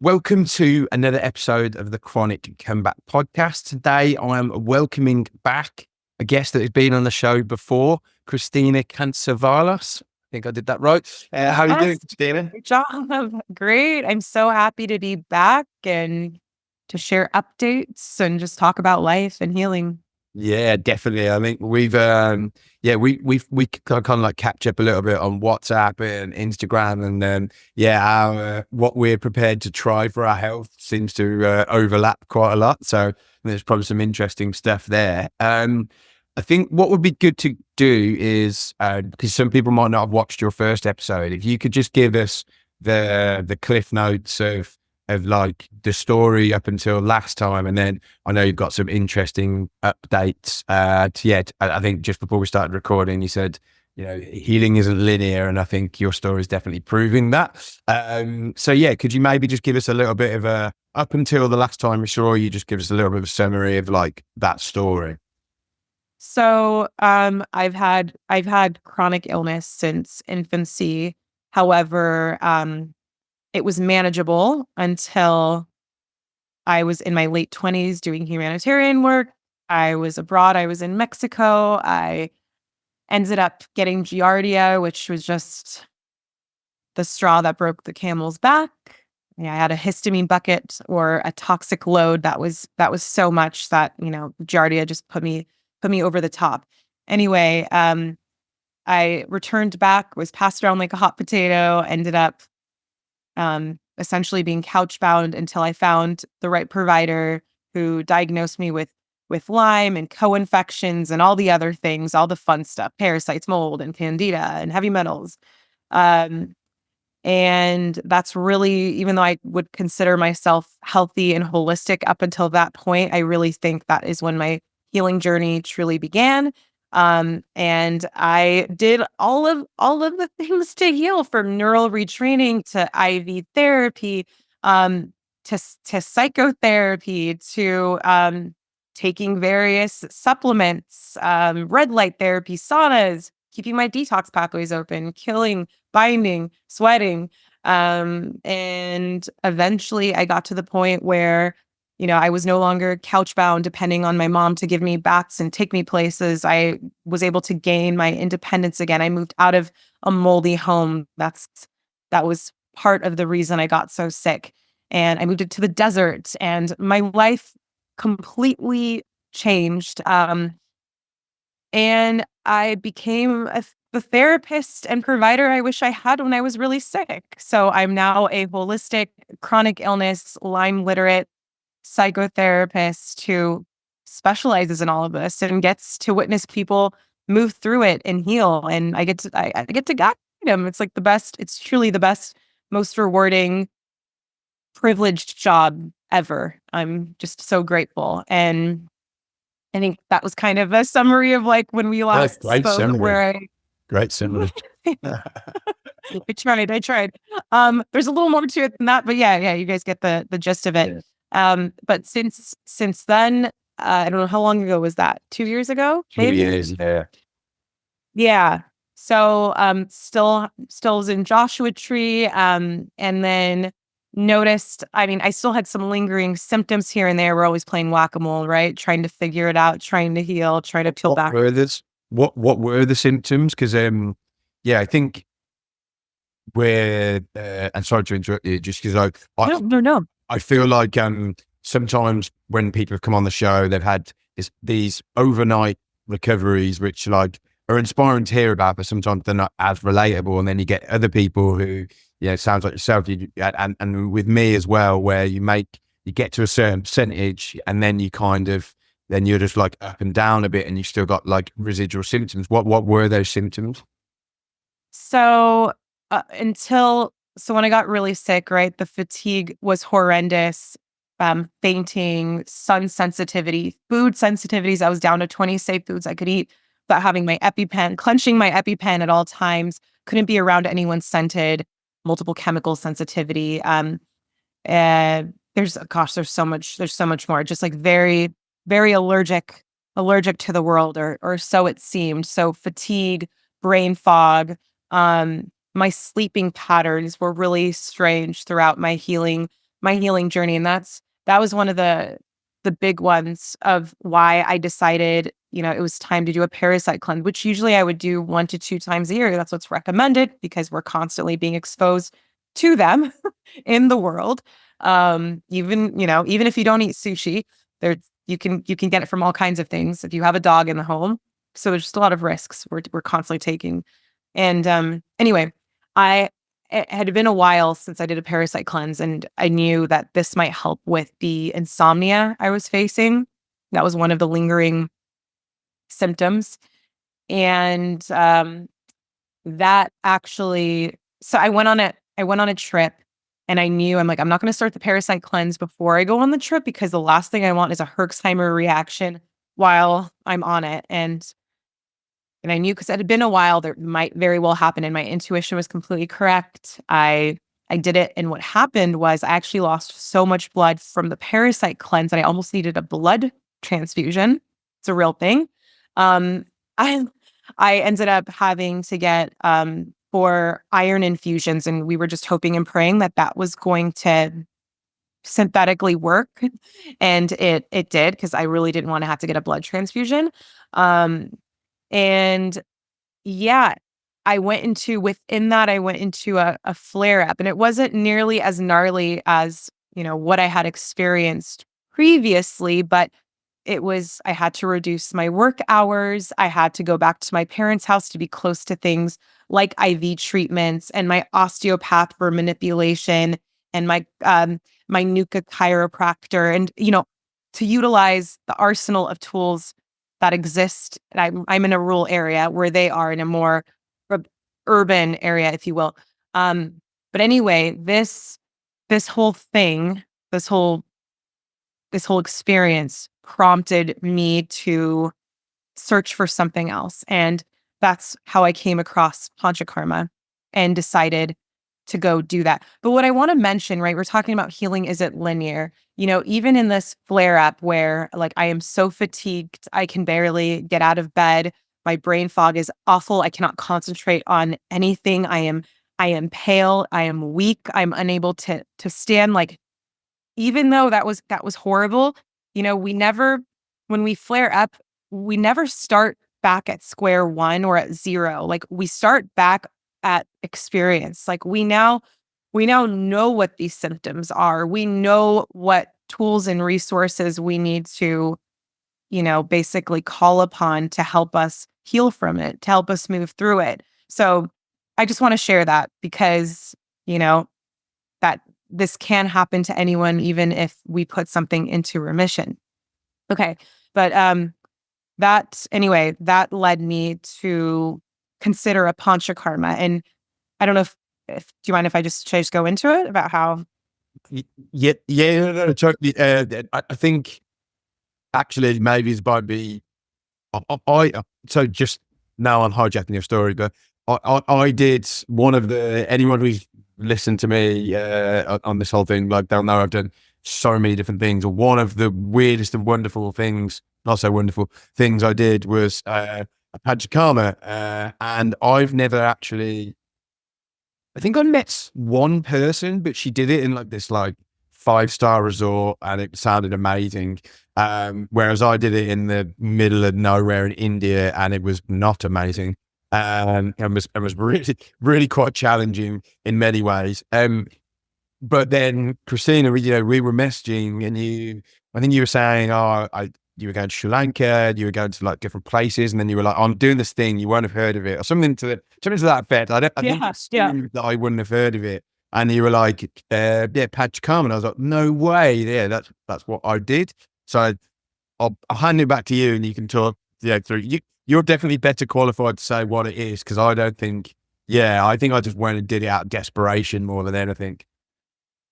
Welcome to another episode of the Chronic Comeback podcast. Today, I am welcoming back a guest that has been on the show before, Christina Kantzavelos. I think I did that right. How are you doing, Christina? Good job. Great. I'm so happy to be back and to share updates and just talk about life and healing. Yeah, definitely. I think we kind of like catch up a little bit on WhatsApp and Instagram, and our what we're prepared to try for our health seems to overlap quite a lot. So there's probably some interesting stuff there. I think what would be good to do is because some people might not have watched your first episode, if you could just give us the cliff notes of like the story up until last time, and then I know you've got some interesting updates. I think just before we started recording, you said healing isn't linear, and I think your story is definitely proving that. Could you maybe just give us a little bit of a up until the last time we saw you, just give us a little bit of a summary of like that story. So I've had chronic illness since infancy. However, it was manageable until I was in my late 20s doing humanitarian work. I was abroad. I was in Mexico. I ended up getting Giardia, which was just the straw that broke the camel's back. I had a histamine bucket, or a toxic load that was so much that, Giardia just put me over the top. Anyway, I returned back, was passed around like a hot potato, ended up essentially being couch bound until I found the right provider who diagnosed me with Lyme and co-infections and all the other things, all the fun stuff, parasites, mold and candida and heavy metals. And that's really, even though I would consider myself healthy and holistic up until that point, I really think that is when my healing journey truly began. And I did all of the things to heal, from neural retraining to IV therapy, to psychotherapy, to taking various supplements, red light therapy, saunas, keeping my detox pathways open, killing, binding, sweating. And eventually I got to the point where I was no longer couch bound, depending on my mom to give me baths and take me places. I was able to gain my independence again. I moved out of a moldy home. That was part of the reason I got so sick. And I moved into the desert, and my life completely changed. And I became the therapist and provider I wish I had when I was really sick. So I'm now a holistic, chronic illness, Lyme literate psychotherapist who specializes in all of this and gets to witness people move through it and heal. And I get to guide them. It's like the best. It's truly the best, most rewarding, privileged job ever. I'm just so grateful. And I think that was kind of a summary of like when we last spoke. Summary. Great summary. I tried. There's a little more to it than that, but yeah, you guys get the gist of it. Yeah. But since then, I don't know how long ago was that? 2 years ago? Maybe? 2 years, yeah. Yeah. So still was in Joshua Tree, and then noticed, I still had some lingering symptoms here and there. We're always playing whack-a-mole, right? Trying to figure it out, trying to heal, trying to peel back. What were the symptoms? Because I think I'm sorry to interrupt you, just because No. I feel like sometimes when people have come on the show, they've had these overnight recoveries, which like are inspiring to hear about, but sometimes they're not as relatable. And then you get other people who, sounds like yourself, and with me as well, where you get to a certain percentage, and then then you're just like up and down a bit, and you still got like residual symptoms. What were those symptoms? So when I got really sick, right, the fatigue was horrendous, fainting, sun sensitivity, food sensitivities. I was down to 20 safe foods I could eat without having my EpiPen, clenching my EpiPen at all times, couldn't be around anyone scented, multiple chemical sensitivity. There's so much more, just like very, very allergic to the world, or so it seemed. So fatigue, brain fog, my sleeping patterns were really strange throughout my healing my healing journey. And that was one of the big ones of why I decided, it was time to do a parasite cleanse, which usually I would do 1 to 2 times a year. That's what's recommended because we're constantly being exposed to them in the world. Even if you don't eat sushi, there you can get it from all kinds of things if you have a dog in the home. So there's just a lot of risks we're constantly taking. And anyway, it had been a while since I did a parasite cleanse, and I knew that this might help with the insomnia I was facing. That was one of the lingering symptoms. And that actually, so I went on a trip, and I knew, I'm like, I'm not going to start the parasite cleanse before I go on the trip because the last thing I want is a Herxheimer reaction while I'm on it. And I knew because it had been a while, that might very well happen. And my intuition was completely correct. I did it. And what happened was I actually lost so much blood from the parasite cleanse that I almost needed a blood transfusion. It's a real thing. I I ended up having to get 4 iron infusions, and we were just hoping and praying that that was going to synthetically work. And it did, because I really didn't want to have to get a blood transfusion. And yeah, within that, I went into a flare up, and it wasn't nearly as gnarly as, what I had experienced previously, but I had to reduce my work hours. I had to go back to my parents' house to be close to things like IV treatments and my osteopath for manipulation and my Nuka chiropractor, and, to utilize the arsenal of tools that exist. And I'm in a rural area where they are in a more urban area, if you will. But anyway, this whole thing, this whole experience prompted me to search for something else. And that's how I came across Panchakarma and decided to go do that. But what I want to mention, right, we're talking about healing isn't linear. Even in this flare up where, like, I am so fatigued, I can barely get out of bed. My brain fog is awful. I cannot concentrate on anything. I am pale. I am weak. I'm unable to stand. Like, even though that was horrible, when we flare up, we never start back at square one or at zero. Like, we start back at experience. Like, we now know what these symptoms are. We know what tools and resources we need to, basically call upon to help us heal from it, to help us move through it. So I just want to share that because, that this can happen to anyone, even if we put something into remission. Okay. But that led me to consider a Panchakarma. And I don't know if do you mind if should I just go into it about how? Yeah, no, totally. I think actually maybe it might be, so just now I'm hijacking your story, but I did one of anyone who's listened to me on this whole thing, like, they'll know I've done so many different things. One of the weirdest and wonderful things, not so wonderful things I did was a Panchakarma, and I've never actually, I think I met one person, but she did it in like this 5-star resort, and it sounded amazing. Whereas I did it in the middle of nowhere in India, and it was not amazing. And was really, really quite challenging in many ways. But then Christina, we were messaging, and I think you were saying, you were going to Sri Lanka, you were going to different places, and then you were like, I'm doing this thing, you won't have heard of it, or something to that effect. I think that I wouldn't have heard of it. And you were like, Panchakarma. And I was like, no way. Yeah, that's what I did. So I'll hand it back to you, and you can talk through. You're definitely better qualified to say what it is, because I don't think, I think I just went and did it out of desperation more than anything.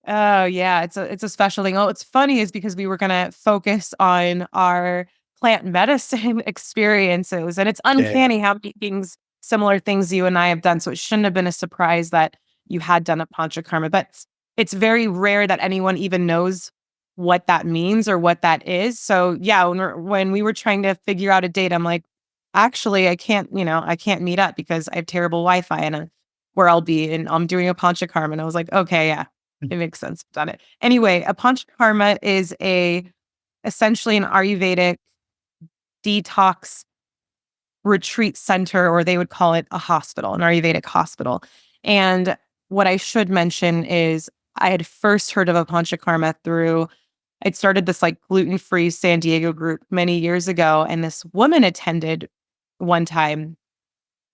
Oh yeah, it's a special thing. Oh, it's funny is because we were gonna focus on our plant medicine experiences, and it's uncanny how many similar things you and I have done. So it shouldn't have been a surprise that you had done a Panchakarma, but it's very rare that anyone even knows what that means or what that is. So yeah, when we were trying to figure out a date, I'm like, actually, I can't meet up because I have terrible Wi-Fi and where I'll be, and I'm doing a Panchakarma. And I was like, okay, yeah. It makes sense. Done it. Anyway, a Panchakarma is essentially an Ayurvedic detox retreat center, or they would call it a hospital, an Ayurvedic hospital. And what I should mention is I had first heard of a Panchakarma through, I'd started this like gluten-free San Diego group many years ago, and this woman attended one time.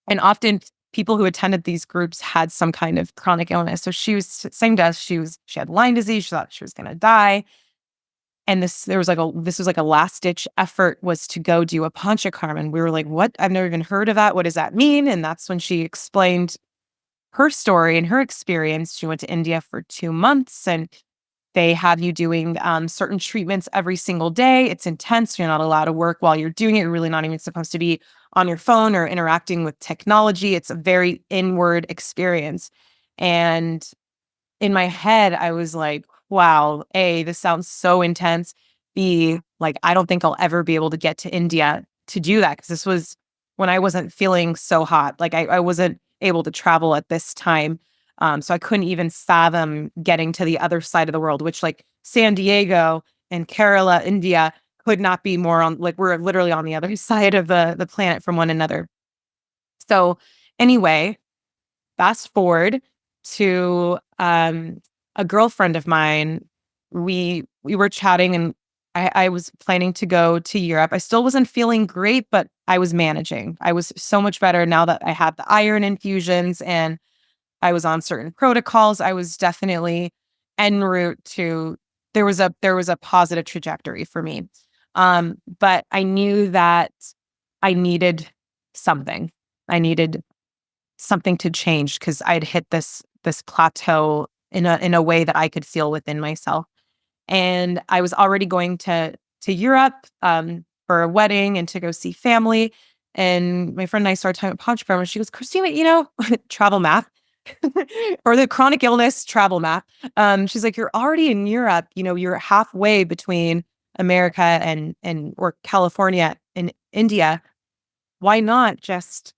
And often people who attended these groups had some kind of chronic illness. So she was saying to us, she had Lyme disease. She thought she was going to die. And this was like a last ditch effort, was to go do a Panchakarma. And we were like, what? I've never even heard of that. What does that mean? And that's when she explained her story and her experience. She went to India for 2 months, and they have you doing certain treatments every single day. It's intense. You're not allowed to work while you're doing it. You're really not even supposed to be on your phone or interacting with technology. It's a very inward experience. And in my head, I was like, wow, A, this sounds so intense. B, like, I don't think I'll ever be able to get to India to do that, because this was when I wasn't feeling so hot. Like I wasn't able to travel at this time. So I couldn't even fathom getting to the other side of the world, which like San Diego and Kerala, India could not be more on, like we're literally on the other side of the planet from one another. So anyway, fast forward to a girlfriend of mine. We were chatting, and I was planning to go to Europe. I still wasn't feeling great, but I was managing. I was so much better now that I had the iron infusions and I was on certain protocols. I was definitely en route to, there was a positive trajectory for me. But I knew that I needed something. I needed something to change, because I'd hit this plateau in a way that I could feel within myself. And I was already going to Europe for a wedding and to go see family. And my friend and I started talking about Panchakarma, and she goes, Christina, travel math, or the chronic illness travel math. She's like, you're already in Europe, you're halfway between America and or California and India. Why not just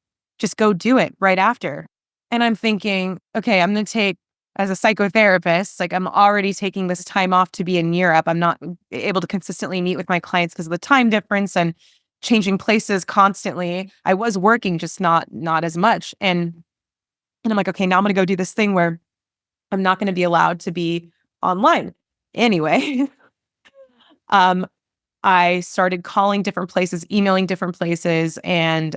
go do it right after? And I'm thinking, okay, I'm going to take, as a psychotherapist, like I'm already taking this time off to be in Europe. I'm not able to consistently meet with my clients because of the time difference and changing places constantly. I was working, just not as much. And I'm like, okay, now I'm going to go do this thing where I'm not going to be allowed to be online. Anyway, I started calling different places, emailing different places, and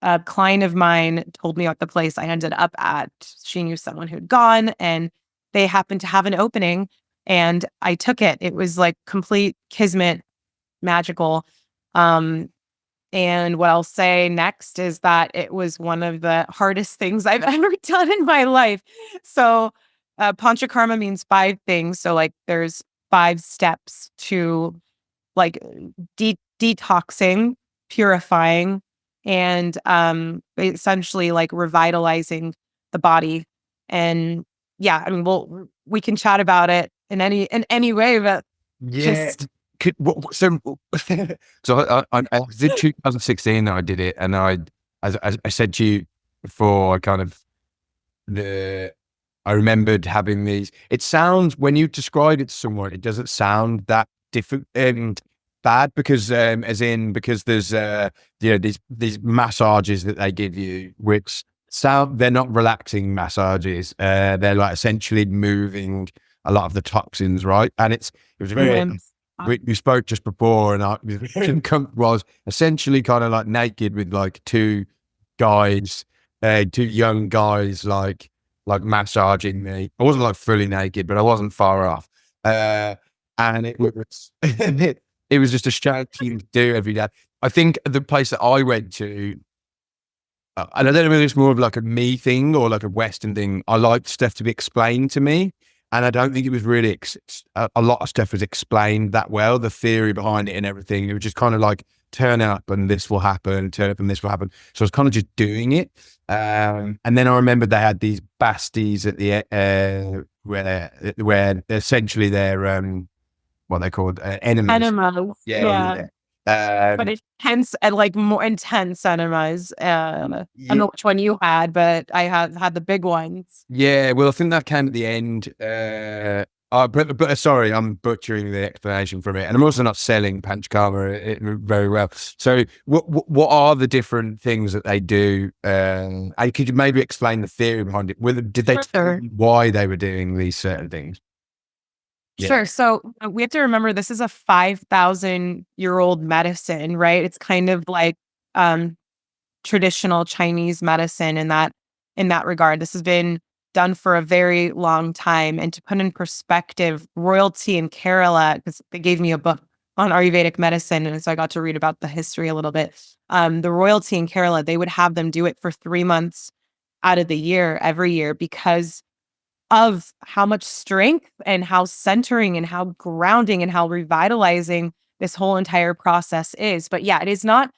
a client of mine told me about the place I ended up at. She knew someone who'd gone, and they happened to have an opening, and I took it. It was like complete kismet, magical. And what I'll say next is that it was one of the hardest things I've ever done in my life. So Panchakarma means 5 things. So like there's 5 steps to like detoxing, purifying, and essentially like revitalizing the body. And yeah, I mean, we can chat about it in any way, but just so I was in 2016 that I did it, and as I said to you before, I remembered having these. It sounds, when you describe it to someone, it doesn't sound that different and bad, because because there's these massages that they give you, which they're not relaxing massages. They're like essentially moving a lot of the toxins, right? And it was very. We spoke just before, and I was essentially kind of like naked with like 2 guys, 2 young guys, like massaging me. I wasn't like fully naked, but I wasn't far off. And it was it was just a strange thing to do every day. I think the place that I went to, and I don't know whether it's more of like a me thing or like a Western thing, I liked stuff to be explained to me. And I don't think it was really, a lot of stuff was explained that well, the theory behind it and everything. It was just kind of like, turn up and this will happen, turn up and this will happen. So I was kind of just doing it. And then I remember they had these basties at the, where essentially they're, what they called, enemies. animals. Yeah. But Um, intense and like more intense enemas. I don't know which one you had, but I have had the big ones. Yeah, well, I think that came at the end. But sorry, I'm butchering the explanation from it, and I'm also not selling Panchakarma very well. So, what are the different things that they do? And could you maybe explain the theory behind it? Did they tell Sure. you why they were doing these certain things? Yeah, Sure. So we have to remember this is a 5,000-year-old medicine, right? It's kind of like um, traditional Chinese medicine in that regard. This has been done for a very long time. And to put in perspective, royalty in Kerala, because they gave me a book on Ayurvedic medicine, and so I got to read about the history a little bit. The royalty in Kerala, they would have them do it for 3 months out of the year, every year, because of how much strength and how centering and how grounding and how revitalizing this whole entire process is. But yeah, it is not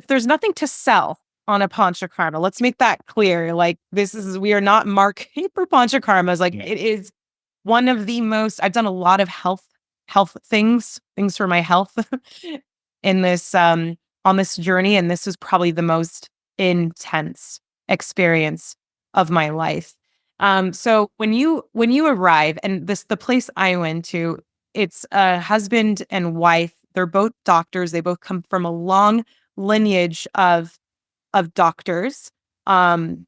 there's nothing to sell on a Panchakarma. Let's make that clear. Like we are not marketing for Panchakarmas. Like it is one of the most, I've done a lot of health things for my health in this, on this journey. And this was probably the most intense experience of my life. So when you arrive, and the place I went to, it's a husband and wife. They're both doctors. They both come from a long lineage of doctors. And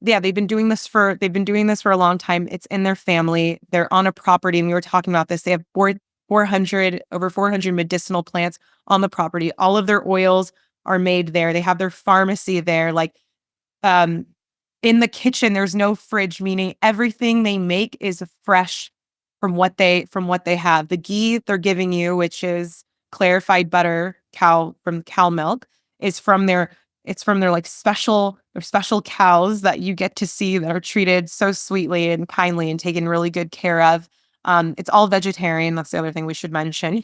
yeah, they've been doing this for a long time. It's in their family. They're on a property, and we were talking about this. They have 400 medicinal plants on the property. All of their oils are made there. They have their pharmacy there. Like um in the kitchen, there's no fridge, meaning everything they make is fresh from what they have. The ghee they're giving you, which is clarified butter from cow milk, is from their like special cows that you get to see that are treated so sweetly and kindly and taken really good care of. It's all vegetarian. That's the other thing we should mention.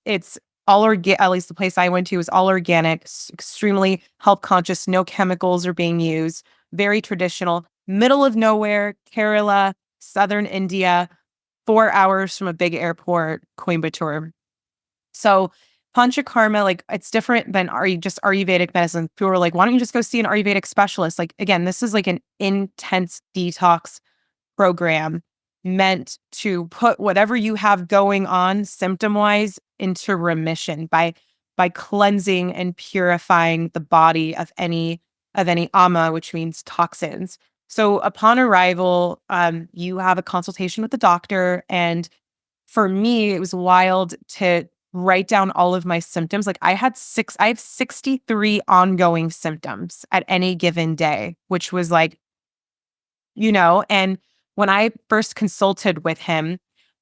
It's all organic. At least the place I went to was all organic, extremely health conscious. No chemicals are being used. Very traditional. Middle of nowhere, Kerala, southern India, 4 hours from a big airport, Coimbatore. So Panchakarma, like it's different than just Ayurvedic medicine. People are like, why don't you just go see an Ayurvedic specialist? Like, again, this is like an intense detox program meant to put whatever you have going on symptom-wise into remission by cleansing and purifying the body of any ama, which means toxins. So upon arrival, you have a consultation with the doctor, and for me, it was wild to write down all of my symptoms. Like I have 63 ongoing symptoms at any given day, which was like, and when I first consulted with him,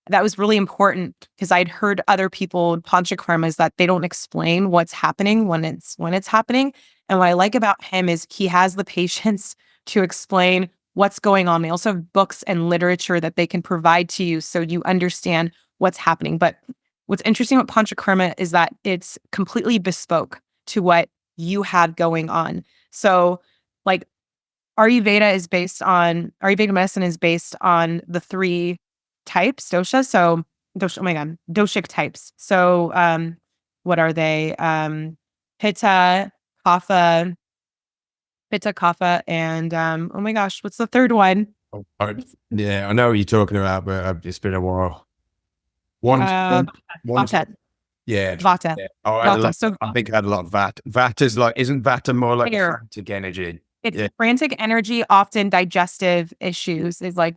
that was really important because I'd heard other people in Panchakarmas that they don't explain what's happening when it's happening. And what I like about him is he has the patience to explain what's going on. They also have books and literature that they can provide to you so you understand what's happening. But what's interesting about Panchakarma is that it's completely bespoke to what you have going on. So like Ayurvedic medicine is based on the three types, dosha. So oh my God, doshic types. So what are they? Pitta, Kapha, and oh my gosh, what's the third one? yeah, I know what you're talking about, but it's been a while. One, Vata. yeah, Vata. yeah. Vata. So I think I had a lot of Vata. Vata's like, isn't Vata more like air. frantic energy? It's Yeah. frantic energy, often digestive issues is like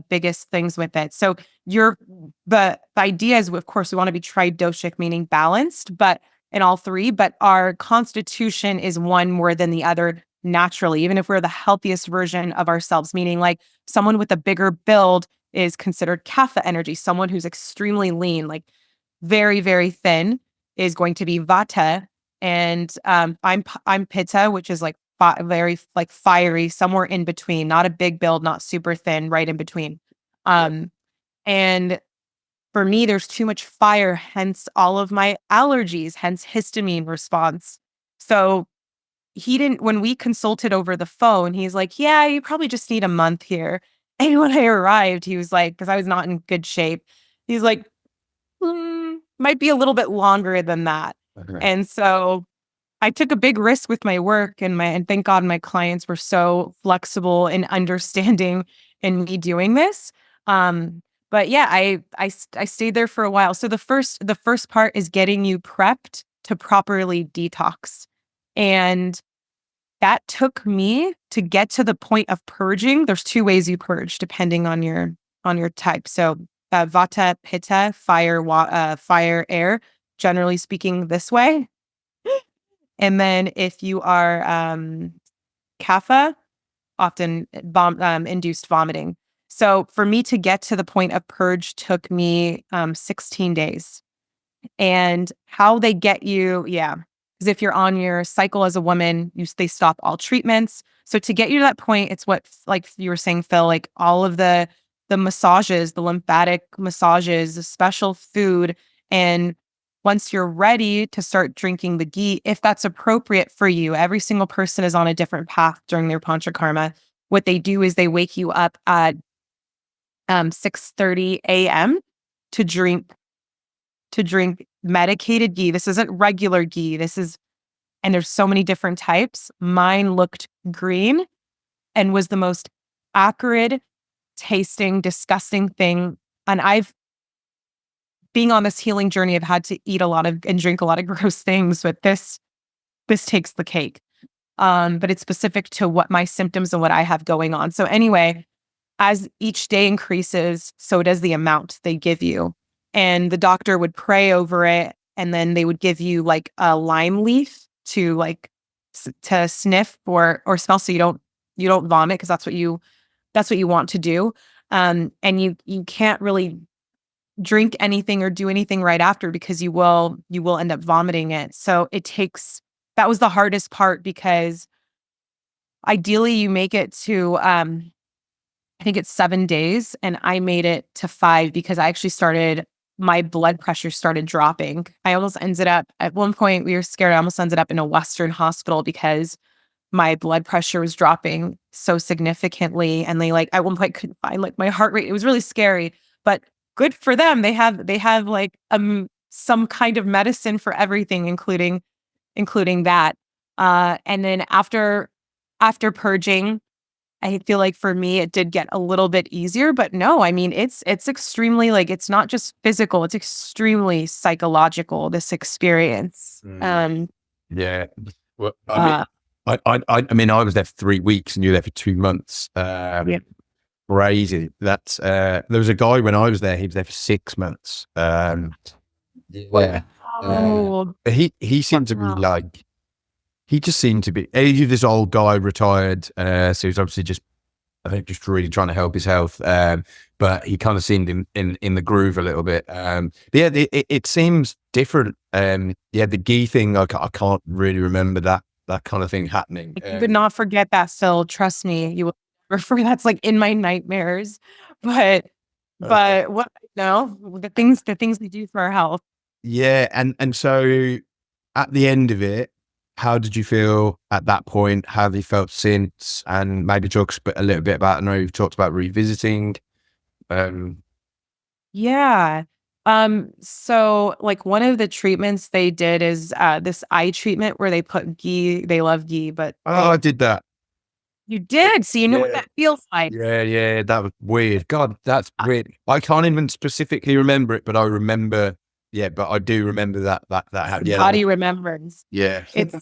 biggest things with it. So the idea is, of course, we want to be tridoshic, meaning balanced, but in all three, but our constitution is one more than the other naturally, even if we're the healthiest version of ourselves, meaning like someone with a bigger build is considered kapha energy. Someone who's extremely lean, like very, very thin, is going to be vata. And I'm pitta, which is like very like fiery, somewhere in between, not a big build, not super thin, right in between. And for me, there's too much fire, hence all of my allergies, hence histamine response. So when we consulted over the phone, he's like, yeah, you probably just need a month here. And when I arrived, he was like, because I was not in good shape, he's like, might be a little bit longer than that. Okay. And so I took a big risk with my work, and thank God my clients were so flexible and understanding in me doing this. But yeah, I stayed there for a while. So the first part is getting you prepped to properly detox. And that took me to get to the point of purging. There's two ways you purge depending on your type. So vata, pitta, fire, air, generally speaking this way. And then if you are kapha, often induced vomiting. So for me to get to the point of purge took me 16 days. And how they get you, yeah, because if you're on your cycle as a woman, they stop all treatments. So to get you to that point, it's what, like you were saying, Phil, like all of the massages, the lymphatic massages, the special food, and once you're ready to start drinking the ghee, if that's appropriate for you, every single person is on a different path during their Panchakarma. What they do is they wake you up at 6:30 a.m. to drink medicated ghee. This isn't regular ghee. And there's so many different types. Mine looked green and was the most acrid tasting, disgusting thing. And being on this healing journey, I've had to eat a lot of and drink a lot of gross things, but this takes the cake. But it's specific to what my symptoms and what I have going on. So anyway, as each day increases, so does the amount they give you. And the doctor would pray over it, and then they would give you like a lime leaf to to sniff or smell, so you don't vomit, because that's what you want to do. And you can't really drink anything or do anything right after, because you will end up vomiting it. So that was the hardest part, because ideally you make it to I think it's 7 days, and I made it to 5 because I actually my blood pressure started dropping. I almost ended up, at one point we were scared, I almost ended up in a Western hospital because my blood pressure was dropping so significantly. And they at one point couldn't find my heart rate. It was really scary, but good for them. They have some kind of medicine for everything, including that. And then after purging, I feel like for me, it did get a little bit easier, but no, I mean, it's extremely, it's not just physical, it's extremely psychological, this experience. Yeah. Well, I mean, I was there for 3 weeks and you were there for 2 months. Yeah. Crazy. That's, there was a guy when I was there, he was there for 6 months. Yeah. Oh, He seemed to be he just seemed to be, this old guy, retired. So he's obviously I think just really trying to help his health. But he kind of seemed in the groove a little bit. But yeah, it seems different. Yeah, the ghee thing, I can't really remember that kind of thing happening. you would not forget that, Phil. Trust me, you will refer that's in my nightmares. But what no, the things we do for our health. Yeah, and so at the end of it, how did you feel at that point? How have you felt since? And maybe talk a little bit about, I know you've talked about revisiting. Yeah. So one of the treatments they did is this eye treatment where they put ghee. They love ghee, but I did that. you did. So you know what that feels like. Yeah, that was weird. God, that's weird. I can't even specifically remember it, but I remember. Yeah, but I do remember that happened. Yeah, body remembers. Yeah, It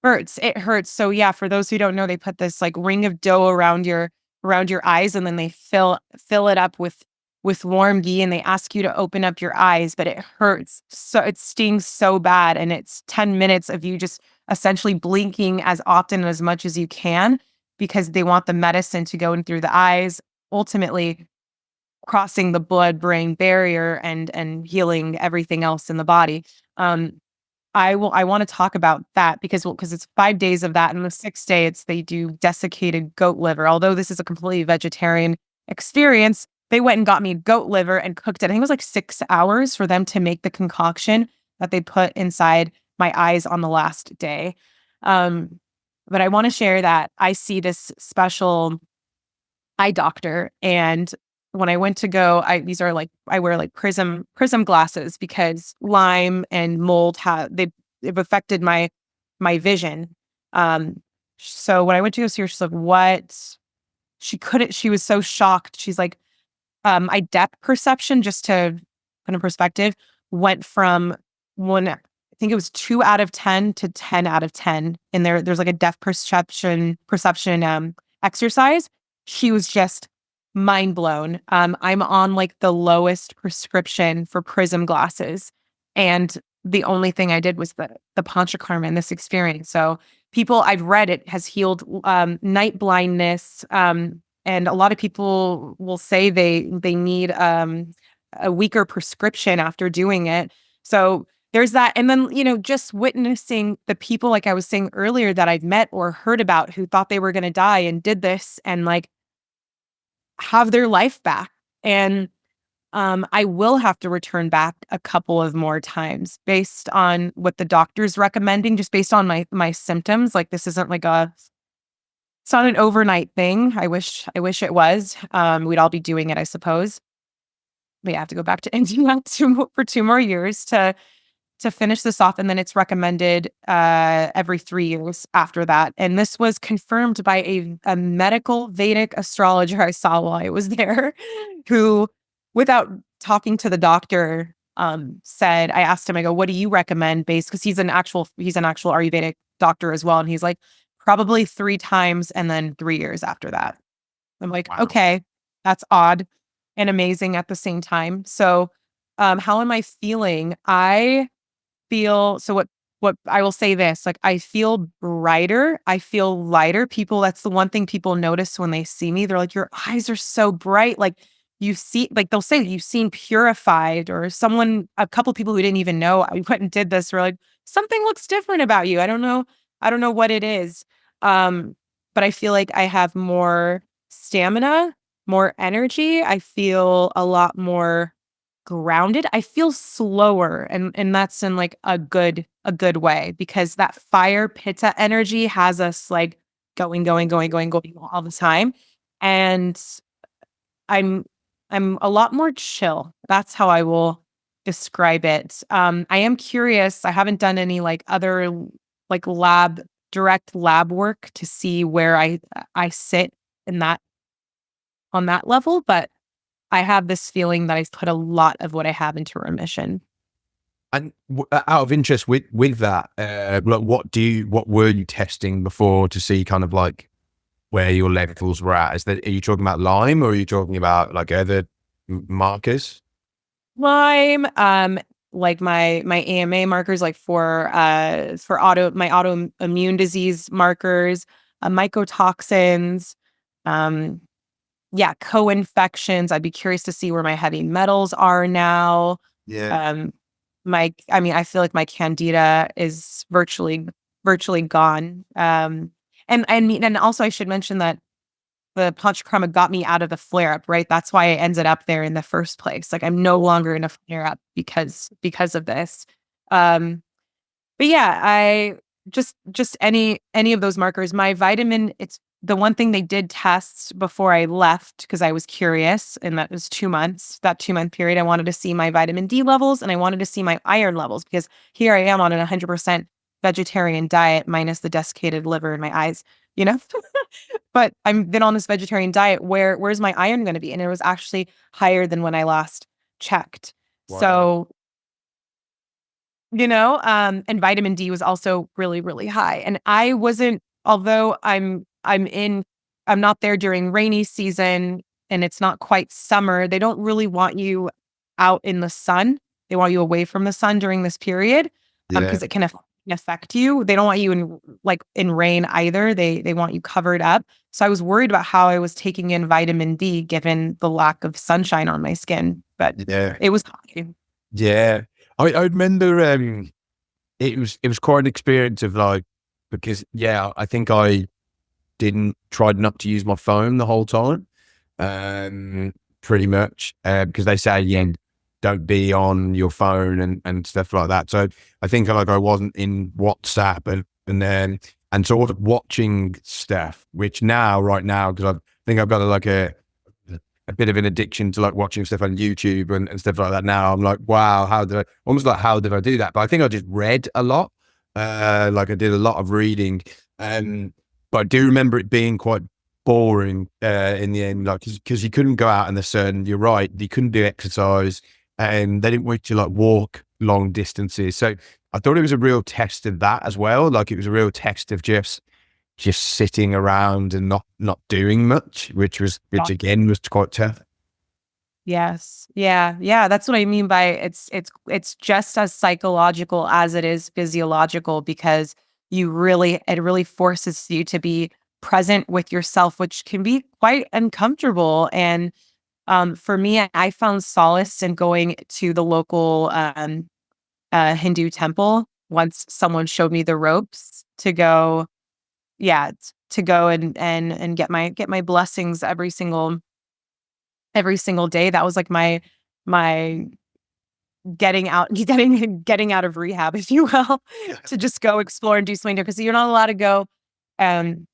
hurts. It hurts. So yeah, for those who don't know, they put this ring of dough around your eyes, and then they fill it up with warm ghee, and they ask you to open up your eyes, but it hurts. So it stings so bad, and it's 10 minutes of you just essentially blinking as often and as much as you can, because they want the medicine to go in through the eyes, ultimately crossing the blood-brain barrier and healing everything else in the body. I want to talk about that because it's 5 days of that, and the 6th day they do desiccated goat liver. Although this is a completely vegetarian experience, they went and got me goat liver and cooked it. I think it was 6 hours for them to make the concoction that they put inside my eyes on the last day. But I want to share that I see this special eye doctor, and when I went to go, these are like, I wear like prism glasses because Lyme and mold they've affected my vision. So when I went to go see her, she's like, what? She was so shocked. She's like, my depth perception, just to put in perspective, went from I think it was 2 out of 10 to 10 out of 10. And there's like a depth perception exercise. She was just mind blown. I'm on like the lowest prescription for prism glasses. And the only thing I did was the Panchakarma in this experience. So I've read it has healed night blindness. And a lot of people will say they need a weaker prescription after doing it. So there's that. And then, just witnessing the people, like I was saying earlier, that I've met or heard about who thought they were going to die and did this and like have their life back. And I will have to return back a couple of more times based on what the doctor's recommending, just based on my symptoms. Like this isn't like it's not an overnight thing. I wish it was. We'd all be doing it, I suppose. We have to go back to India for 2 more years to finish this off. And then it's recommended every 3 years after that. And this was confirmed by a medical Vedic astrologer I saw while I was there, who, without talking to the doctor, said, I asked him, I go, what do you recommend because he's an actual Ayurvedic doctor as well. And he's like, probably 3 times and then 3 years after that. I'm like, wow. Okay, that's odd and amazing at the same time. So how am I feeling? I feel, so what I will say this, like I feel brighter. I feel lighter. That's the one thing people notice when they see me. They're like, your eyes are so bright. Like you see, like they'll say you seem purified, or a couple of people who didn't even know I went and did this were like, something looks different about you. I don't know what it is. But I feel like I have more stamina, more energy. I feel a lot more grounded. I feel slower, and that's in like a good way, because that fire pitta energy has us like going all the time. And I'm a lot more chill. That's how I will describe it. I am curious. I haven't done any like other like direct lab work to see where I sit in that, on that level, but I have this feeling that I've put a lot of what I have into remission. And out of interest with that, what were you testing before to see kind of like where your levels were at? Are you talking about Lyme, or are you talking about like other markers? Lyme, like my AMA markers, like for my autoimmune disease markers, mycotoxins, co-infections. I'd be curious to see where my heavy metals are now. Yeah. I feel like my candida is virtually gone. And also I should mention that the Panchakarma got me out of the flare-up, right? That's why I ended up there in the first place. Like I'm no longer in a flare-up because of this. But yeah, I just any of those markers. My vitamin, it's the one thing they did test before I left because I was curious, and that was 2 months. That 2-month period, I wanted to see my vitamin D levels and I wanted to see my iron levels, because here I am on an 100% vegetarian diet minus the desiccated liver in my eyes, But I'm been on this vegetarian diet. Where's my iron going to be? And it was actually higher than when I last checked. Wow. So, and vitamin D was also really, really high. And I wasn't, although I'm not there during rainy season and it's not quite summer. They don't really want you out in the sun. They want you away from the sun during this period because it can affect you. They don't want you in rain either. They want you covered up. So I was worried about how I was taking in vitamin D given the lack of sunshine on my skin. But it was high. Yeah. I remember it was quite an experience of like, because I think I tried not to use my phone the whole time, pretty much, because they say don't be on your phone and stuff like that. So I think like I wasn't in WhatsApp and sort of watching stuff, which right now, because I think I've got like a bit of an addiction to like watching stuff on YouTube and stuff like that. Now I'm like, wow, how did I do that? But I think I just read a lot. Like I did a lot of reading. But I do remember it being quite boring in the end, like because you couldn't go out in the sun. You're right, you couldn't do exercise, and they didn't want you to like walk long distances. So I thought it was a real test of that as well. Like it was a real test of just sitting around and not doing much, which again was quite tough. Yes. Yeah. Yeah. That's what I mean by it's just as psychological as it is physiological, because it really forces you to be present with yourself, which can be quite uncomfortable. And for me, I found solace in going to the local Hindu temple once someone showed me the ropes to go, to go and get my blessings every single day. That was like my getting out of rehab, if you will, to just go explore and do something different. Because you're not allowed to go, um,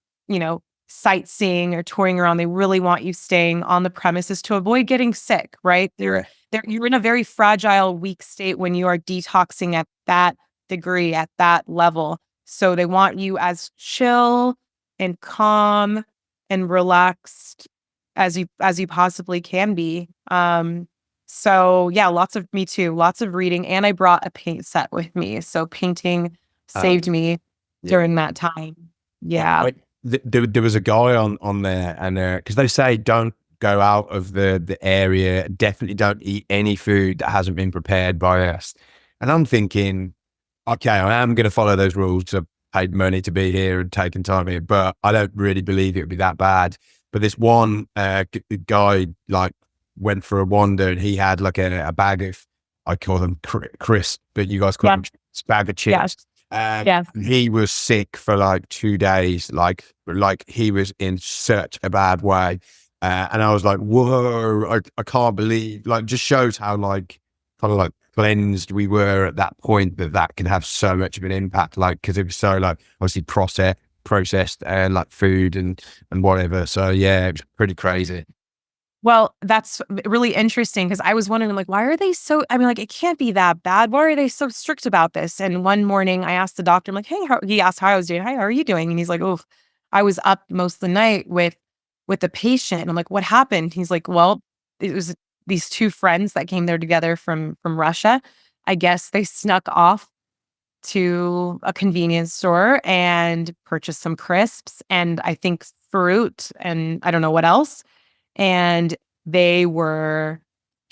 sightseeing or touring around. They really want you staying on the premises to avoid getting sick, right? You're in a very fragile, weak state when you are detoxing at that degree, at that level. So they want you as chill and calm and relaxed as you possibly can be. So yeah, me too, lots of reading. And I brought a paint set with me. So painting saved me during that time. Yeah. There was a guy on there, and because they say don't go out of the area, definitely don't eat any food that hasn't been prepared by us. And I'm thinking, okay, I am going to follow those rules because I paid money to be here and taken time here, but I don't really believe it would be that bad. But this one guy like went for a wander, and he had like a bag of, I call them crisp, but you guys call them bag of chips. He was sick for like 2 days, like he was in such a bad way. And I was like, whoa, I can't believe, like, just shows how like kind of like cleansed we were at that point, that can have so much of an impact, like, because it was so like obviously processed and like food and whatever. So yeah, it was pretty crazy. Well, that's really interesting, because I was wondering, like, why are they so, I mean, like, it can't be that bad. Why are they so strict about this? And one morning I asked the doctor, I'm like, hey, he asked how I was doing. Hi, how are you doing? And he's like, oh, I was up most of the night with the patient. And I'm like, what happened? He's like, well, it was these two friends that came there together from Russia. I guess they snuck off to a convenience store and purchased some crisps and I think fruit and I don't know what else. And they were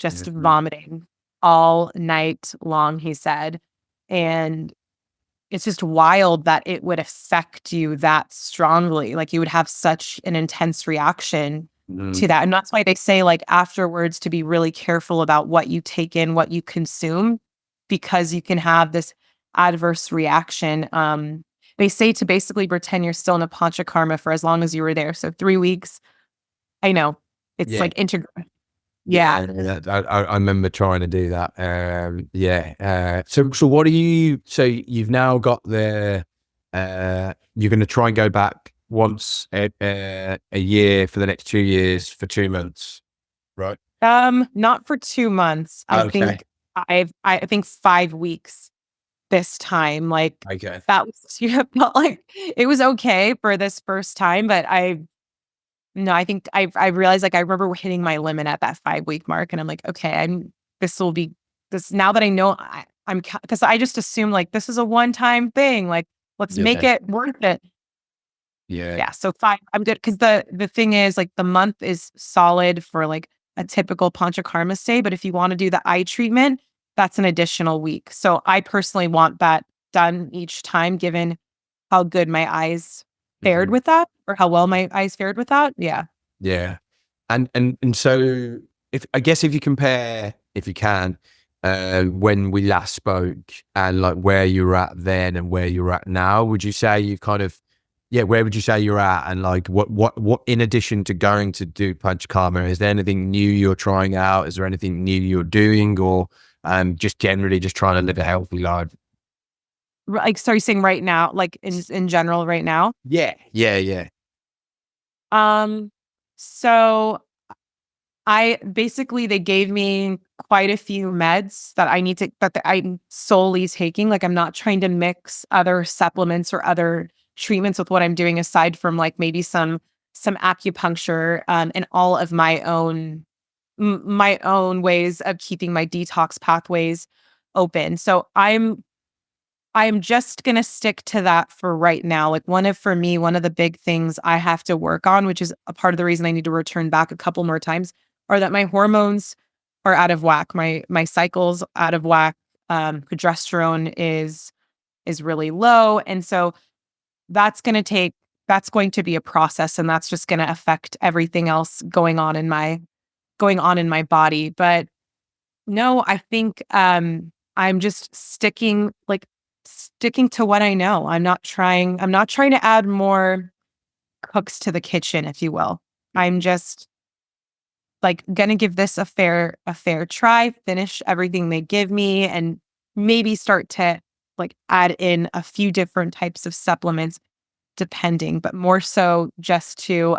just vomiting all night long, he said. And it's just wild that it would affect you that strongly. Like you would have such an intense reaction to that. And that's why they say, like, afterwards to be really careful about what you take in, what you consume, because you can have this adverse reaction. They say to basically pretend you're still in a Panchakarma for as long as you were there. So 3 weeks. I know. It's like integral. Yeah. I remember trying to do that. So what so you've now got you're going to try and go back once a year for the next 2 years for 2 months, right? Not for 2 months. I think I think 5 weeks this time. Like that was, but like it was okay for this first time, but no, I think I realized, like, I remember hitting my limit at that 5-week mark, and I'm like, okay, this will be this now that I know I'm, because I just assumed like this is a one-time thing, like let's make it worth it. Yeah. So 5, I'm good, because the thing is, like, the month is solid for like a typical Panchakarma stay, but if you want to do the eye treatment, that's an additional week. So I personally want that done each time, given how good my eyes fared with that, or how well my eyes fared with that. Yeah. And so if you compare, if you can, when we last spoke and like where you're at then and where you're at now, would you say you kind of, where would you say you're at? And like what in addition to going to do Panchakarma, is there anything new you're trying out? Is there anything new you're doing, or just generally just trying to live a healthy life? Like, so you're saying right now, like in general right now? Yeah. So They gave me quite a few meds that I'm solely taking. Like I'm not trying to mix other supplements or other treatments with what I'm doing aside from like maybe some acupuncture, and all of my own ways of keeping my detox pathways open. So I'm just going to stick to that for right now. Like for me, one of the big things I have to work on, which is a part of the reason I need to return back a couple more times, are that my hormones are out of whack. My cycle's out of whack. Progesterone is really low. And so that's going to be a process, and that's just going to affect everything else going on in my body. But no, I think I'm just sticking to what I know. I'm not trying to add more cooks to the kitchen, if you will. I'm just like gonna give this a fair try, finish everything they give me, and maybe start to like add in a few different types of supplements depending, but more so just to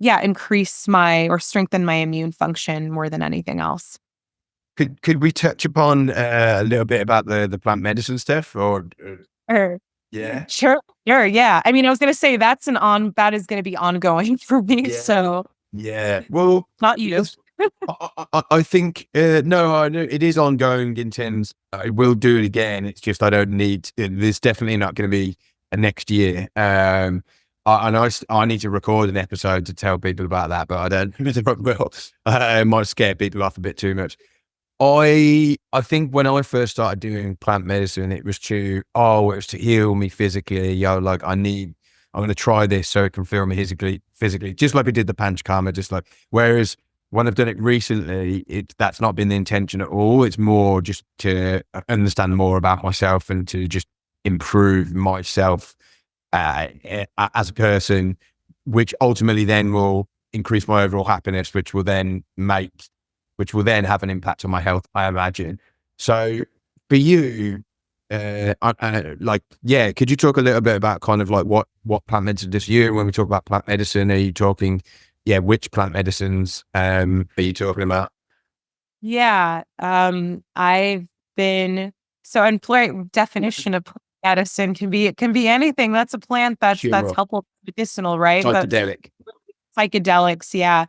increase or strengthen my immune function more than anything else. Could we touch upon a little bit about the plant medicine stuff, or Sure. yeah, Sure. Yeah. I mean, I was gonna say that is gonna be ongoing for me. yeah, So yeah. Well, not you. I think no, I know it is ongoing in terms. I will do it again. It's just I don't need. There's definitely not going to be a next year. I need to record an episode to tell people about that, but I don't. Well, I might scare people off a bit too much. I think when I first started doing plant medicine, it was to heal me physically. Like I'm going to try this so it can feel me physically, just like we did the Panchakarma, whereas when I've done it recently, that's not been the intention at all. It's more just to understand more about myself and to just improve myself as a person, which ultimately then will increase my overall happiness, which will then have an impact on my health, I imagine. So for you, could you talk a little bit about kind of like what plant medicine does for you? When we talk about plant medicine, are you talking, which plant medicines are you talking about? Yeah. I've been definition of plant medicine can be anything. That's a plant that's helpful, medicinal, right? Psychedelic. Psychedelics, yeah.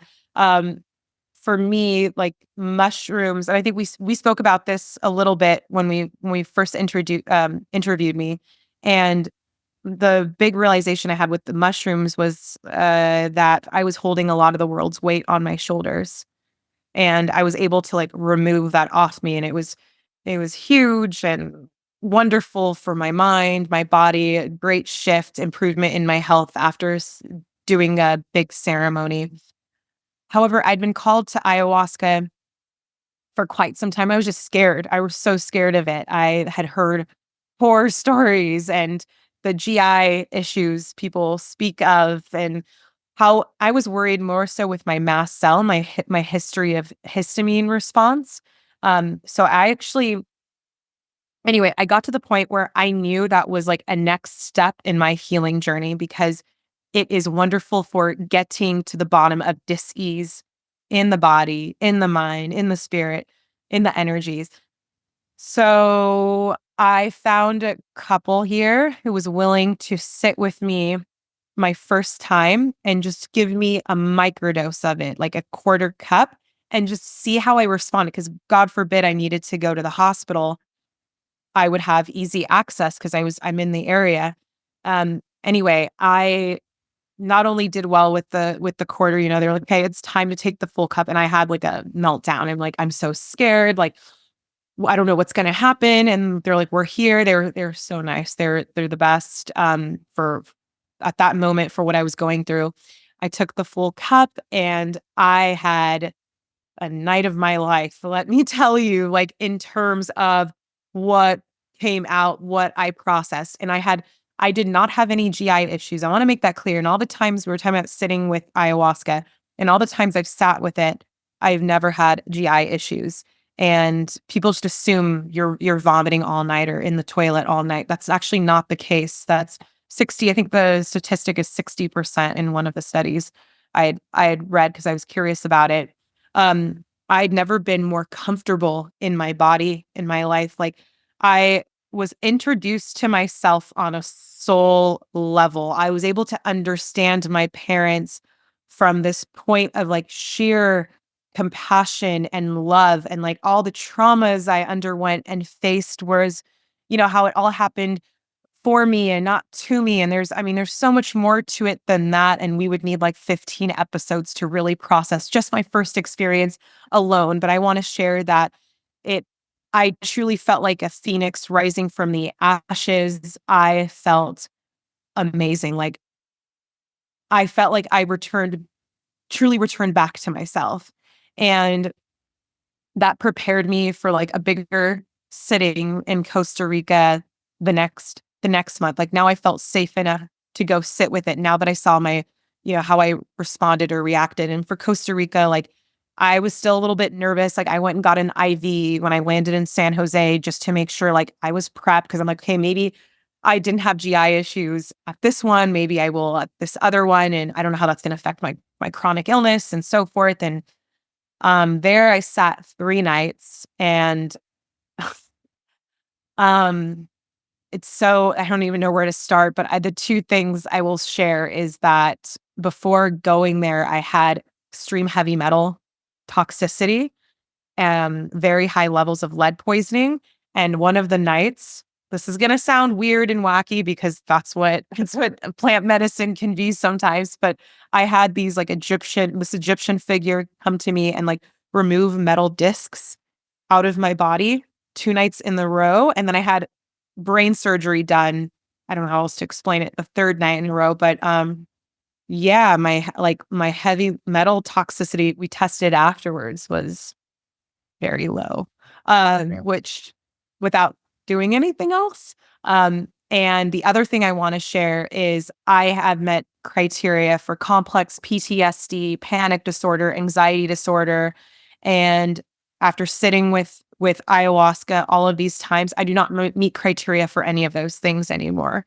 For me, like mushrooms, and I think we spoke about this a little bit when we first interviewed me, and the big realization I had with the mushrooms was that I was holding a lot of the world's weight on my shoulders, and I was able to like remove that off me, and it was huge and wonderful for my mind, my body, a great shift, improvement in my health after doing a big ceremony. However, I'd been called to ayahuasca for quite some time. I was just scared. I was so scared of it. I had heard horror stories and the GI issues people speak of, and how I was worried more so with my mast cell, my history of histamine response. Anyway, I got to the point where I knew that was like a next step in my healing journey, because it is wonderful for getting to the bottom of dis-ease in the body, in the mind, in the spirit, in the energies. So I found a couple here who was willing to sit with me my first time and just give me a microdose of it, like a quarter cup, and just see how I responded. Because God forbid I needed to go to the hospital, I would have easy access because I'm in the area. Anyway, I not only did well with the quarter, they're like, "Okay, it's time to take the full cup." And I had like a meltdown. I'm like, I'm so scared. Like, I don't know what's going to happen. And they're like, "We're here." They're so nice. They're the best. For at that moment, for what I was going through, I took the full cup and I had a night of my life. Let me tell you, like in terms of what came out, what I processed. And I did not have any GI issues. I want to make that clear. And all the times we were talking about sitting with ayahuasca, and all the times I've sat with it, I've never had GI issues. And people just assume you're vomiting all night or in the toilet all night. That's actually not the case. That's 60. I think the statistic is 60% in one of the studies. I had read because I was curious about it. I'd never been more comfortable in my body in my life. Like I was introduced to myself on a soul level. I was able to understand my parents from this point of like sheer compassion and love and like all the traumas I underwent and faced, whereas, how it all happened for me and not to me. And there's so much more to it than that. And we would need like 15 episodes to really process just my first experience alone. But I want to share that I truly felt like a phoenix rising from the ashes. I felt amazing. Like I felt like I truly returned back to myself. And that prepared me for like a bigger sitting in Costa Rica the next month. Like now I felt safe enough to go sit with it now that I saw how I responded or reacted. And for Costa Rica, like I was still a little bit nervous. Like I went and got an IV when I landed in San Jose just to make sure like I was prepped, because I'm like, okay, maybe I didn't have GI issues at this one. Maybe I will at this other one. And I don't know how that's going to affect my chronic illness and so forth. And there I sat 3 nights, and it's so, I don't even know where to start, but the 2 things I will share is that before going there, I had extreme heavy metal toxicity and very high levels of lead poisoning. And one of the nights, this is going to sound weird and wacky because that's what plant medicine can be sometimes, but I had this Egyptian figure come to me and like remove metal discs out of my body 2 nights in a row. And then I had brain surgery done. I don't know how else to explain it, the 3rd night in a row. But yeah, my heavy metal toxicity we tested afterwards was very low, which without doing anything else. And the other thing I want to share is I have met criteria for complex PTSD, panic disorder, anxiety disorder. And after sitting with ayahuasca all of these times, I do not meet criteria for any of those things anymore.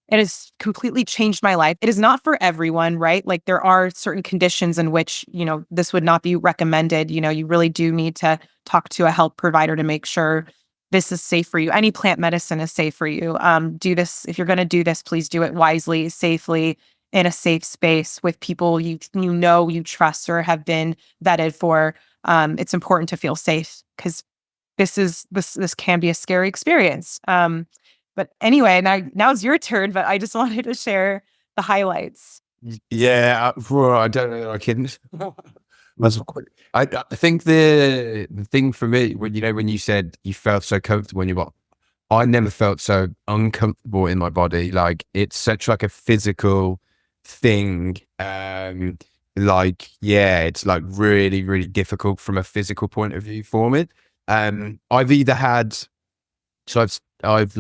It has completely changed my life. It is not for everyone, right? Like there are certain conditions in which, this would not be recommended. You really do need to talk to a health provider to make sure this is safe for you. Any plant medicine is safe for you. Do this. If you're going to do this, please do it wisely, safely, in a safe space with people you trust or have been vetted for. It's important to feel safe because this can be a scary experience. But anyway, now it's your turn, but I just wanted to share the highlights. Yeah, I don't know. I can. I think the thing for me, when you said you felt so comfortable in your body, I never felt so uncomfortable in my body. Like it's such like a physical thing. It's like really, really difficult from a physical point of view for me. I've either had, so I've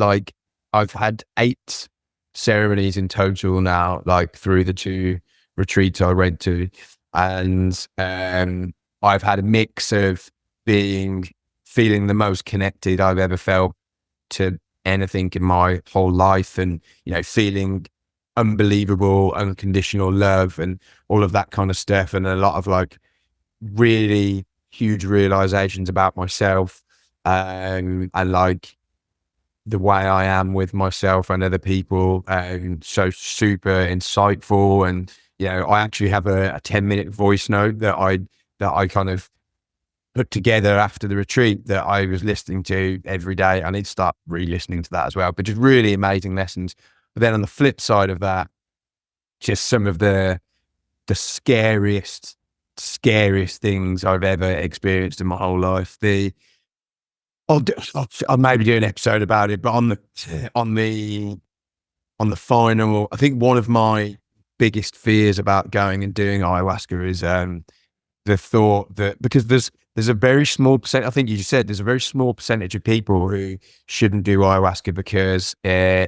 had 8 ceremonies in total now, like through the 2 retreats I went to. And I've had a mix of feeling the most connected I've ever felt to anything in my whole life, and feeling unbelievable unconditional love and all of that kind of stuff, and a lot of like really huge realizations about myself, and like the way I am with myself and other people, so super insightful. And I actually have a 10-minute voice note that I kind of put together after the retreat that I was listening to every day. I need to start re-listening to that as well, but just really amazing lessons. But then on the flip side of that, just some of the scariest things I've ever experienced in my whole life. I'll maybe do an episode about it, but on the final, I think one of my biggest fears about going and doing ayahuasca is the thought that, because there's a very small percent, I think you just said, there's a very small percentage of people who shouldn't do ayahuasca because they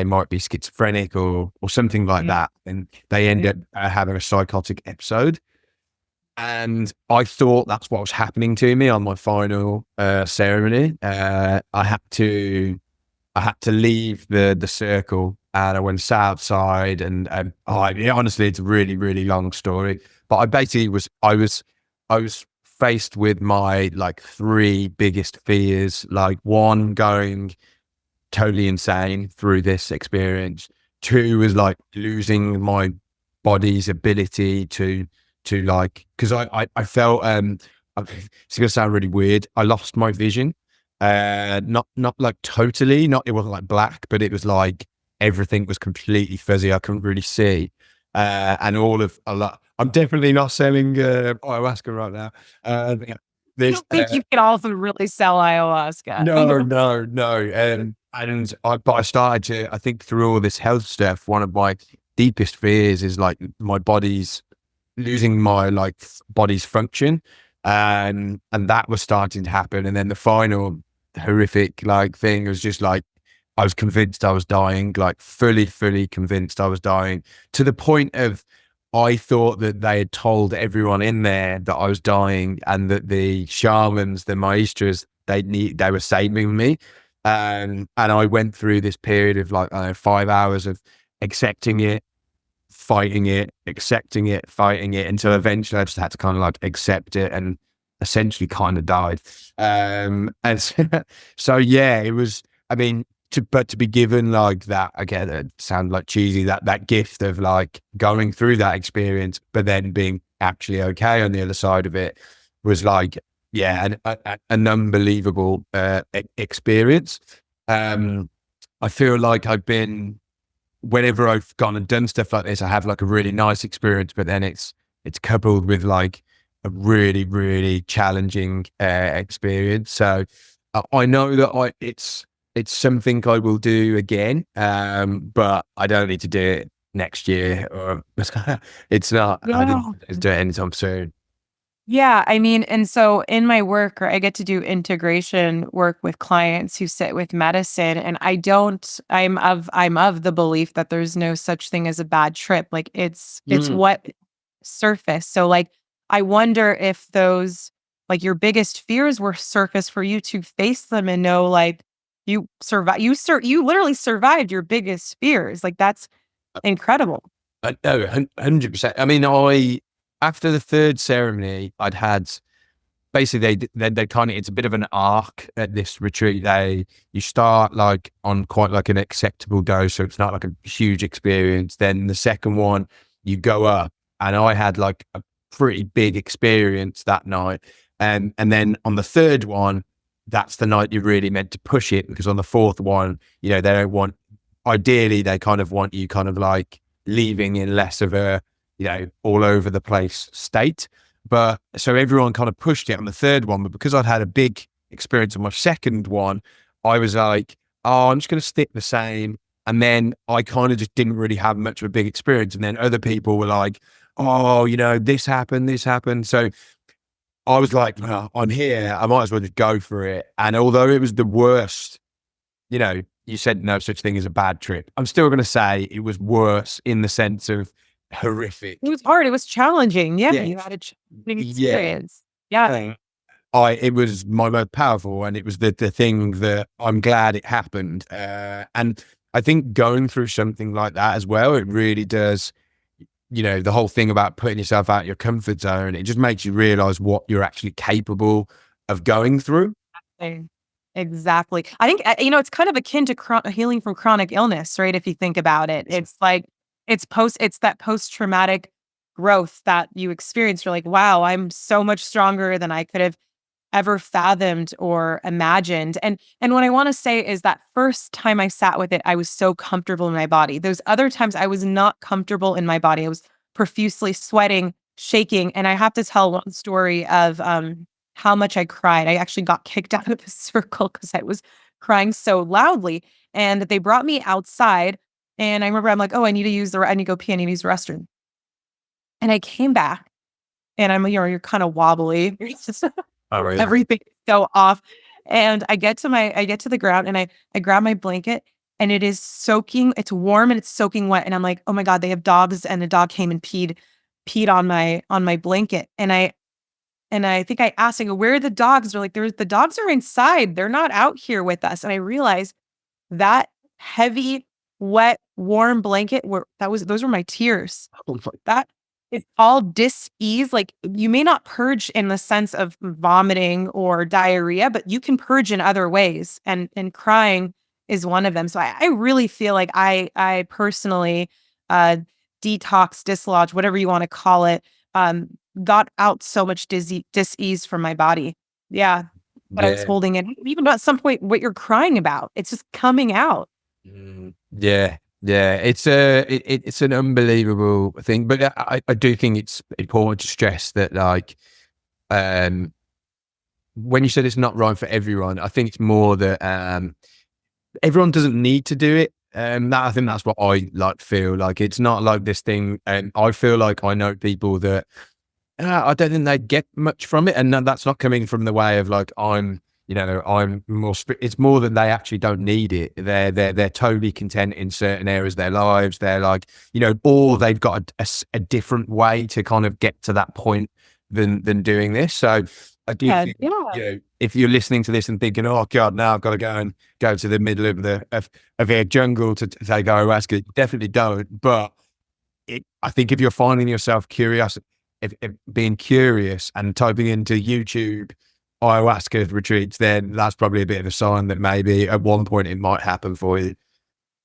might be schizophrenic or something like that, and they end up having a psychotic episode. And I thought that's what was happening to me on my final ceremony. I had to I had to leave the circle, and I went outside, and honestly, it's a really, really long story. But I basically I was faced with my like three biggest fears. Like one, going totally insane through this experience. Two was like losing my body's ability to like, because I felt it's gonna sound really weird. I lost my vision. Not like totally, not, it wasn't like black, but it was like everything was completely fuzzy. I couldn't really see. And all of a lot. I'm definitely not selling ayahuasca right now. I There's don't think you can also really sell ayahuasca. no. But I started to, I think through all this health stuff, one of my deepest fears is like my body's losing my like body's function. And that was starting to happen. And then the final horrific like thing was just like, I was convinced I was dying, like fully convinced I was dying, to the point of, I thought that they had told everyone in there that I was dying, and that the shamans, the maestras, they were saving me. And I went through this period of like 5 hours of accepting it, fighting it, accepting it, fighting it, until eventually I just had to kind of like accept it, and essentially kind of died. And so yeah, it was, I mean, to be given like that, again, it sounds like cheesy, that gift of like going through that experience, but then being actually okay on the other side of it, was like, yeah, an unbelievable experience. I feel like I've been, whenever I've gone and done stuff like this, I have like a really nice experience, but then it's coupled with like a really, really challenging experience. So I know that it's something I will do again, but I don't need to do it next year, or it's not. I didn't do it anytime soon. Yeah, I mean, and so in my work, I get to do integration work with clients who sit with medicine, and I'm of the belief that there's no such thing as a bad trip. Like it's what surface. So like, I wonder if those, like, your biggest fears were surface for you to face them and know like you literally survived your biggest fears. Like, that's incredible. No, 100%. I mean, after the third ceremony, I'd had, basically they kind of, it's a bit of an arc at this retreat. You start like on quite like an acceptable dose, so it's not like a huge experience. Then the second one, you go up, and I had like a pretty big experience that night. And then on the third one, that's the night you're really meant to push it, because on the fourth one, you know, they don't want, ideally they kind of want you kind of like leaving in less of a, you know, all over the place state. But so everyone kind of pushed it on the third one, but because I'd had a big experience on my second one, I was like, oh, I'm just going to stick the same. And then I kind of just didn't really have much of a big experience. And then other people were like, oh, you know, this happened. So I was like, well, I'm here, I might as well just go for it. And although it was the worst, you know, you said no such thing as a bad trip, I'm still going to say it was worse in the sense of horrific. It was hard. It was challenging. Yeah, Yeah. you had a challenging experience. Yeah. It was my most powerful, and it was the thing that I'm glad it happened. And I think going through something like that as well, it really does, you know, the whole thing about putting yourself out of your comfort zone, it just makes you realize what you're actually capable of going through. Exactly. I think, you know, it's kind of akin to healing from chronic illness, right? If you think about it, it's like, it's that post-traumatic growth that you experience. You're like, wow, I'm so much stronger than I could have ever fathomed or imagined. And what I want to say is that first time I sat with it, I was so comfortable in my body. Those other times I was not comfortable in my body. I was profusely sweating, shaking. And I have to tell one story of how much I cried. I actually got kicked out of the circle because I was crying so loudly. And they brought me outside. And I remember I'm like, oh, I need to go pee. I need to use the restroom. And I came back, and I'm, you know, you're kind of wobbly. Oh, really? Everything's so off. And I get to the ground, and I grab my blanket, and it is soaking. It's warm and it's soaking wet. And I'm like, oh my God, they have dogs. And the dog came and peed on my blanket. And I think I asked, I go, where are the dogs? They're like, the dogs are inside. They're not out here with us. And I realized that heavy, wet, warm blanket those were my tears. That it's all dis-ease. Like, you may not purge in the sense of vomiting or diarrhea, but you can purge in other ways. And crying is one of them. So I really feel like I personally detox, dislodge, whatever you want to call it, got out so much dis-ease from my body. Yeah. But I was holding it. Even at some point, what you're crying about, it's just coming out. Yeah. Yeah, it's it's an unbelievable thing, but I do think it's important to stress that, like, when you said it's not right for everyone, I think it's more that everyone doesn't need to do it. I think that's what I like feel like. It's not like this thing, and I feel like I know people that I don't think they get much from it, and that's not coming from the way of like I'm more. It's more that they actually don't need it. They're totally content in certain areas of their lives. They're like, or they've got a different way to kind of get to that point than doing this. So I do think, if you're listening to this and thinking, oh God, now I've got to go to the middle of the jungle to take ayahuasca, definitely don't. But I think if you're finding yourself curious, if being curious and typing into YouTube ayahuasca retreats, then that's probably a bit of a sign that maybe at one point it might happen for you.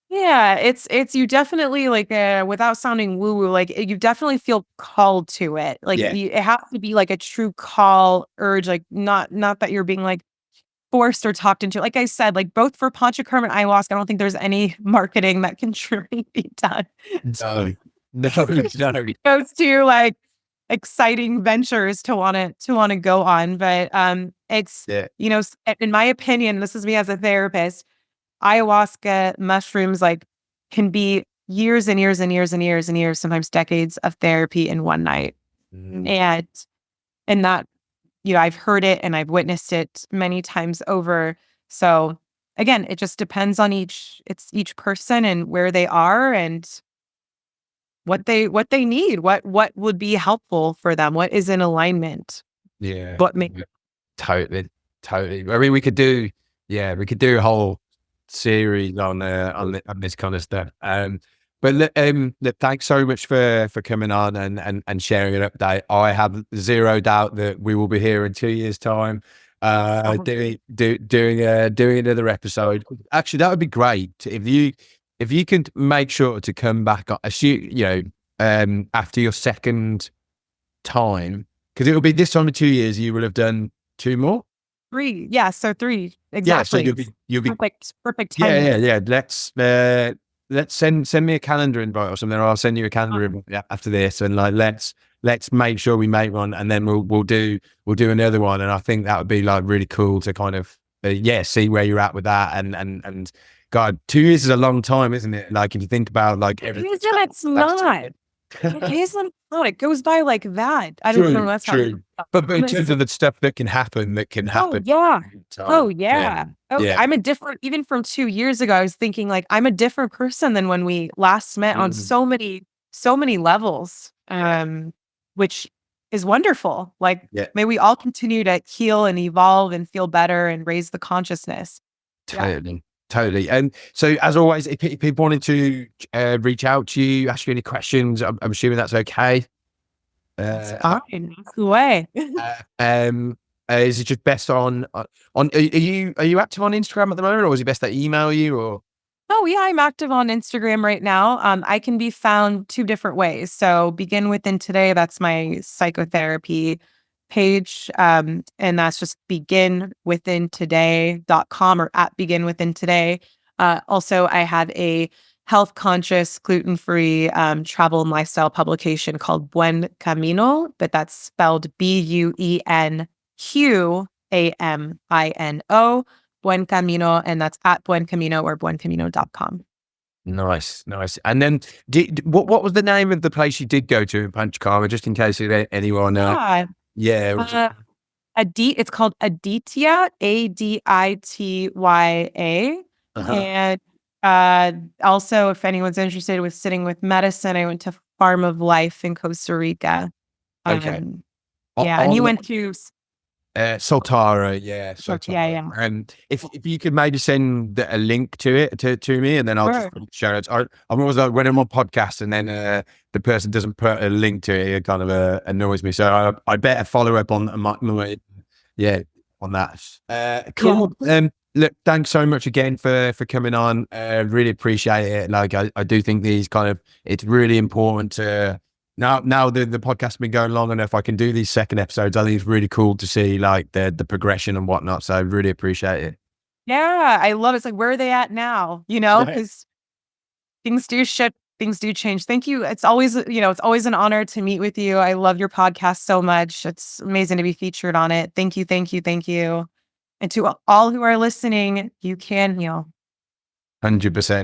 Yeah, it's you definitely, like, without sounding woo woo, like, you definitely feel called to it. Like, it has to be like a true call, urge, like, not that you're being like forced or talked into. Like I said, like, both for Panchakarma and ayahuasca, I don't think there's any marketing that can truly be done. No. Those two, like, exciting ventures to want to go on. But it's in my opinion, this is me as a therapist, ayahuasca mushrooms, like, can be years and years and years and years and years, sometimes decades of therapy in one night. And that, I've heard it and I've witnessed it many times over. So again, it just depends on each person and where they are and what they need, what would be helpful for them, what is in alignment. What makes totally. I mean, we could do a whole series on this kind of stuff. But look, thanks so much for coming on and sharing an update. I have zero doubt that we will be here in 2 years' time, doing another episode. Actually, that would be great if you can make sure to come back on, after your second time, because it will be this time in 2 years. You will have done 2 more. 3, yeah, so 3 exactly. Yeah, so you'll be perfect timing. Yeah. Let's send me a calendar invite or something, or I'll send you a calendar invite after this, and like let's make sure we make one, and then we'll do another one, and I think that would be like really cool to kind of see where you're at with that, and God, 2 years is a long time, isn't it? Like, if you think about like everything, it's not. It goes by like that. I don't know. That's true. But in terms of the stuff that can happen. Oh yeah. I'm a different, even from 2 years ago, I was thinking like, I'm a different person than when we last met on so many levels, which is wonderful. Like, may we all continue to heal and evolve and feel better and raise the consciousness. Totally. And so, as always, if people wanted to reach out to you, ask you any questions, I'm assuming that's okay. That's fine. That's the way. Is it just best on? Are you active on Instagram at the moment, or is it best to email you? Or oh yeah, I'm active on Instagram right now. I can be found 2 different ways. So Begin Within Today, that's my psychotherapy page, and that's just beginwithintoday.com or at beginwithintoday. Also, I have a health conscious, gluten-free travel and lifestyle publication called Buen Camino, but that's spelled BUENQAMINO, Buen Camino, and that's at Buen Camino or buencamino.com. Nice. And then, what was the name of the place you did go to in Panchakarma, just in case anyone it's called Aditya, ADITYA. And also, if anyone's interested with sitting with medicine, I went to Farm of Life in Costa Rica. Okay. And you went to Soltara, yeah, Yeah, Soltara. yeah. And if you could maybe send a link to it to me, and then I'll just Sure. share it. I'm always like when I'm on podcast, and then the person doesn't put a link to it, it kind of annoys me. So I better follow up on yeah, on that. Yeah. Cool. Look, thanks so much again for coming on. Really appreciate it. Like I do think these kind of it's really important to. Now the podcast has been going long enough, I can do these second episodes. I think it's really cool to see like the progression and whatnot. So I really appreciate it. Yeah, I love it. It's like, where are they at now? You know, Right. because things do shift, things do change. Thank you. It's always, it's always an honor to meet with you. I love your podcast so much. It's amazing to be featured on it. Thank you, thank you, thank you. And to all who are listening, you can heal. 100%.